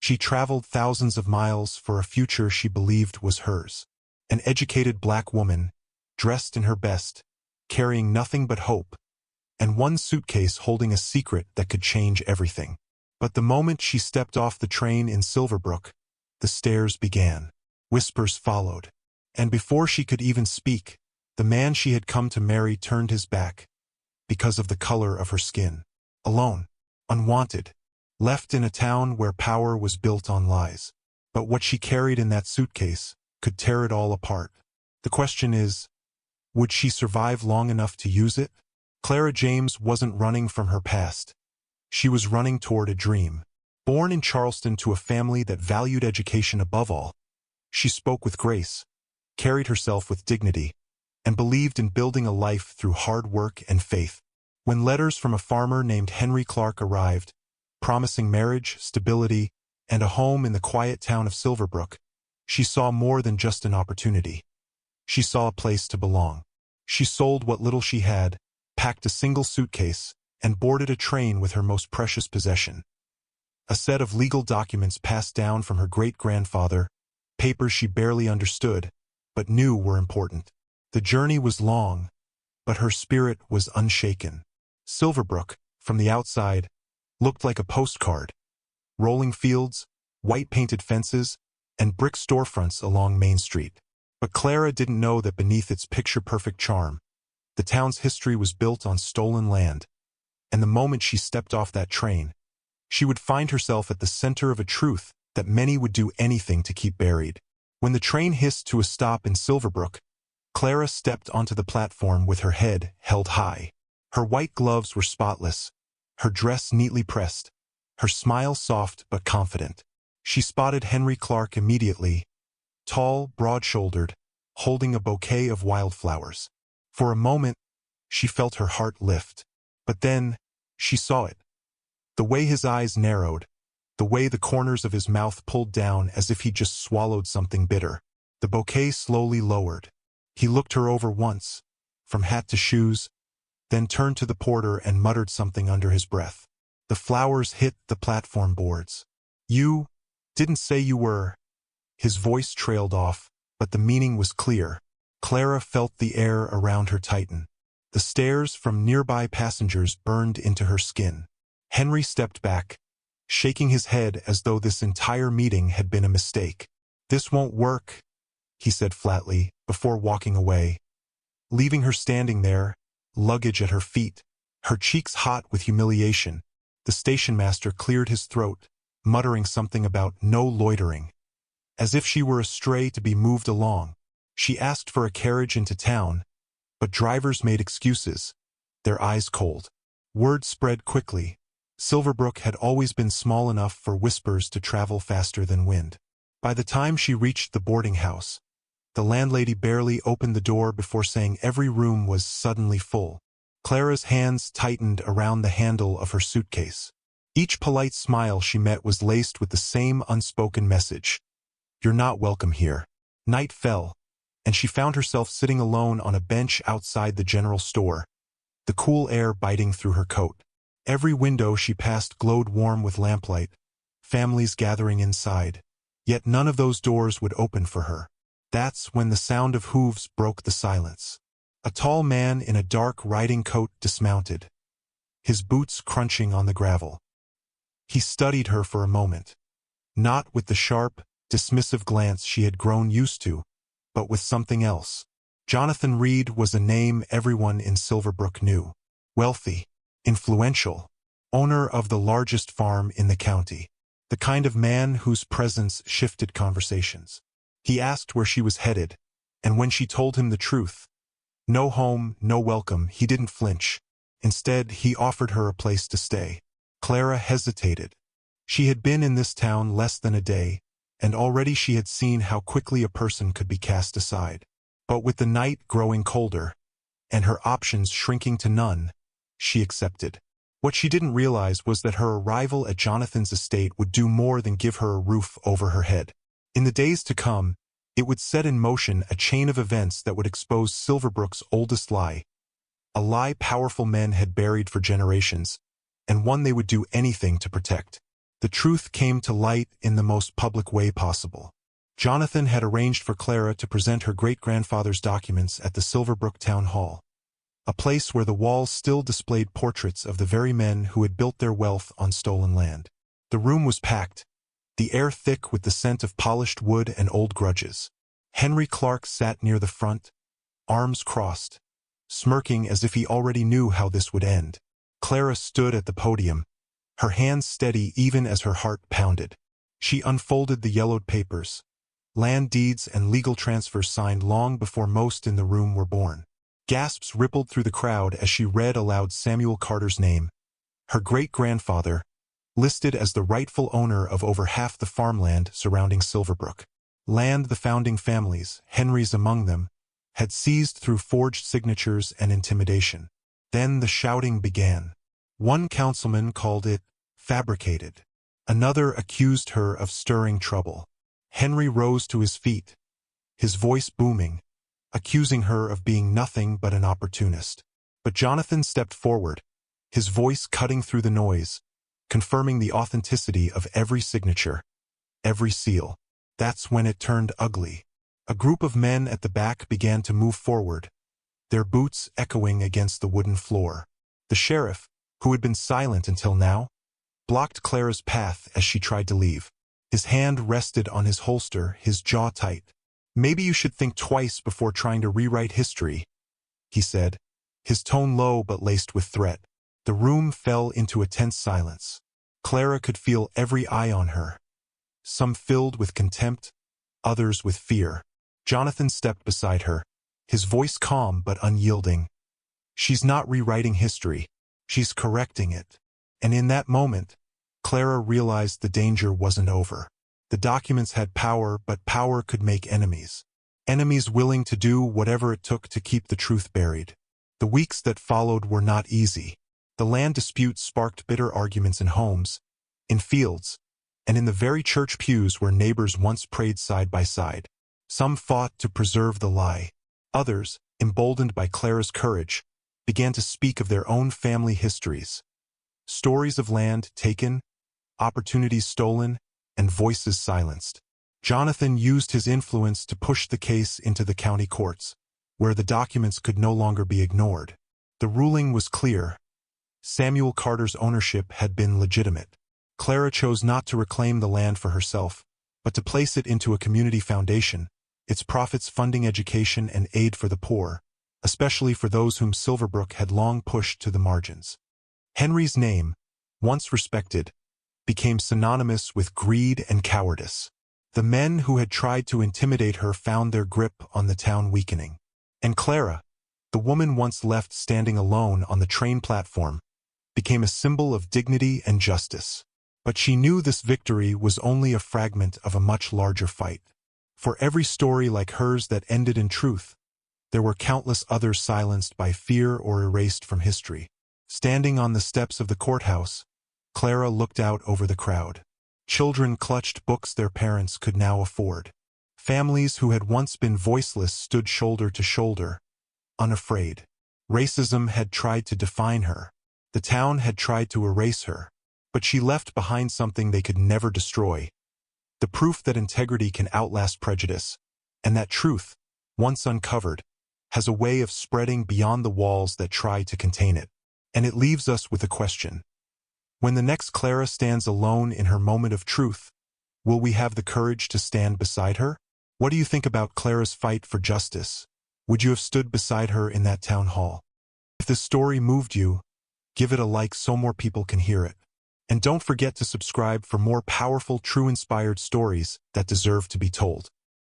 She traveled thousands of miles for a future she believed was hers. An educated black woman, dressed in her best, carrying nothing but hope, and one suitcase holding a secret that could change everything. But the moment she stepped off the train in Silverbrook, the stares began. Whispers followed. And before she could even speak, the man she had come to marry turned his back, because of the color of her skin. Alone, unwanted, left in a town where power was built on lies. But what she carried in that suitcase could tear it all apart. The question is, would she survive long enough to use it? Clara James wasn't running from her past. She was running toward a dream. Born in Charleston to a family that valued education above all, she spoke with grace, carried herself with dignity, and believed in building a life through hard work and faith. When letters from a farmer named Henry Clark arrived, promising marriage, stability, and a home in the quiet town of Silverbrook, she saw more than just an opportunity. She saw a place to belong. She sold what little she had, packed a single suitcase, and boarded a train with her most precious possession. A set of legal documents passed down from her great-grandfather, papers she barely understood, but knew were important. The journey was long, but her spirit was unshaken. Silverbrook, from the outside, looked like a postcard. Rolling fields, white-painted fences, and brick storefronts along Main Street. But Clara didn't know that beneath its picture-perfect charm, the town's history was built on stolen land. And the moment she stepped off that train, she would find herself at the center of a truth that many would do anything to keep buried. When the train hissed to a stop in Silverbrook, Clara stepped onto the platform with her head held high. Her white gloves were spotless, her dress neatly pressed, her smile soft but confident. She spotted Henry Clark immediately, tall, broad-shouldered, holding a bouquet of wildflowers. For a moment, she felt her heart lift. But then, she saw it. The way his eyes narrowed, the way the corners of his mouth pulled down as if he just swallowed something bitter. The bouquet slowly lowered. He looked her over once, from hat to shoes, then turned to the porter and muttered something under his breath. The flowers hit the platform boards. "You didn't say you were—" His voice trailed off, but the meaning was clear. Clara felt the air around her tighten. The stares from nearby passengers burned into her skin. Henry stepped back, shaking his head as though this entire meeting had been a mistake. "This won't work," he said flatly, before walking away, leaving her standing there, luggage at her feet, her cheeks hot with humiliation. The station master cleared his throat, muttering something about no loitering. As if she were a stray to be moved along, she asked for a carriage into town, but drivers made excuses, their eyes cold. Word spread quickly. Silverbrook had always been small enough for whispers to travel faster than wind. By the time she reached the boarding house, the landlady barely opened the door before saying every room was suddenly full. Clara's hands tightened around the handle of her suitcase. Each polite smile she met was laced with the same unspoken message: "You're not welcome here." Night fell, and she found herself sitting alone on a bench outside the general store, the cool air biting through her coat. Every window she passed glowed warm with lamplight, families gathering inside. Yet none of those doors would open for her. That's when the sound of hooves broke the silence. A tall man in a dark riding coat dismounted, his boots crunching on the gravel. He studied her for a moment, not with the sharp, dismissive glance she had grown used to, but with something else. Jonathan Reed was a name everyone in Silverbrook knew. Wealthy, influential, owner of the largest farm in the county. The kind of man whose presence shifted conversations. He asked where she was headed, and when she told him the truth, no home, no welcome, he didn't flinch. Instead, he offered her a place to stay. Clara hesitated. She had been in this town less than a day, and already she had seen how quickly a person could be cast aside. But with the night growing colder, and her options shrinking to none, she accepted. What she didn't realize was that her arrival at Jonathan's estate would do more than give her a roof over her head. In the days to come, it would set in motion a chain of events that would expose Silverbrook's oldest lie, a lie powerful men had buried for generations, and one they would do anything to protect. The truth came to light in the most public way possible. Jonathan had arranged for Clara to present her great-grandfather's documents at the Silverbrook Town Hall, a place where the walls still displayed portraits of the very men who had built their wealth on stolen land. The room was packed, the air thick with the scent of polished wood and old grudges. Henry Clark sat near the front, arms crossed, smirking as if he already knew how this would end. Clara stood at the podium, her hands steady even as her heart pounded. She unfolded the yellowed papers, land deeds and legal transfers signed long before most in the room were born. Gasps rippled through the crowd as she read aloud Samuel Carter's name, her great-grandfather, listed as the rightful owner of over half the farmland surrounding Silverbrook. Land the founding families, Henry's among them, had seized through forged signatures and intimidation. Then the shouting began. One councilman called it fabricated. Another accused her of stirring trouble. Henry rose to his feet, his voice booming, accusing her of being nothing but an opportunist. But Jonathan stepped forward, his voice cutting through the noise, confirming the authenticity of every signature, every seal. That's when it turned ugly. A group of men at the back began to move forward, their boots echoing against the wooden floor. The sheriff, who had been silent until now, blocked Clara's path as she tried to leave. His hand rested on his holster, his jaw tight. "Maybe you should think twice before trying to rewrite history," he said, his tone low but laced with threat. The room fell into a tense silence. Clara could feel every eye on her, some filled with contempt, others with fear. Jonathan stepped beside her, his voice calm but unyielding. "She's not rewriting history, she's correcting it." And in that moment, Clara realized the danger wasn't over. The documents had power, but power could make enemies. Enemies willing to do whatever it took to keep the truth buried. The weeks that followed were not easy. The land dispute sparked bitter arguments in homes, in fields, and in the very church pews where neighbors once prayed side by side. Some fought to preserve the lie. Others, emboldened by Clara's courage, began to speak of their own family histories. Stories of land taken, opportunities stolen, and voices silenced. Jonathan used his influence to push the case into the county courts, where the documents could no longer be ignored. The ruling was clear. Samuel Carter's ownership had been legitimate. Clara chose not to reclaim the land for herself, but to place it into a community foundation, its profits funding education and aid for the poor, especially for those whom Silverbrook had long pushed to the margins. Henry's name, once respected, became synonymous with greed and cowardice. The men who had tried to intimidate her found their grip on the town weakening. And Clara, the woman once left standing alone on the train platform, became a symbol of dignity and justice. But she knew this victory was only a fragment of a much larger fight. For every story like hers that ended in truth, there were countless others silenced by fear or erased from history. Standing on the steps of the courthouse, Clara looked out over the crowd. Children clutched books their parents could now afford. Families who had once been voiceless stood shoulder to shoulder, unafraid. Racism had tried to define her. The town had tried to erase her. But she left behind something they could never destroy. The proof that integrity can outlast prejudice, and that truth, once uncovered, has a way of spreading beyond the walls that try to contain it. And it leaves us with a question. When the next Clara stands alone in her moment of truth, will we have the courage to stand beside her? What do you think about Clara's fight for justice? Would you have stood beside her in that town hall? If this story moved you, give it a like so more people can hear it. And don't forget to subscribe for more powerful, true-inspired stories that deserve to be told.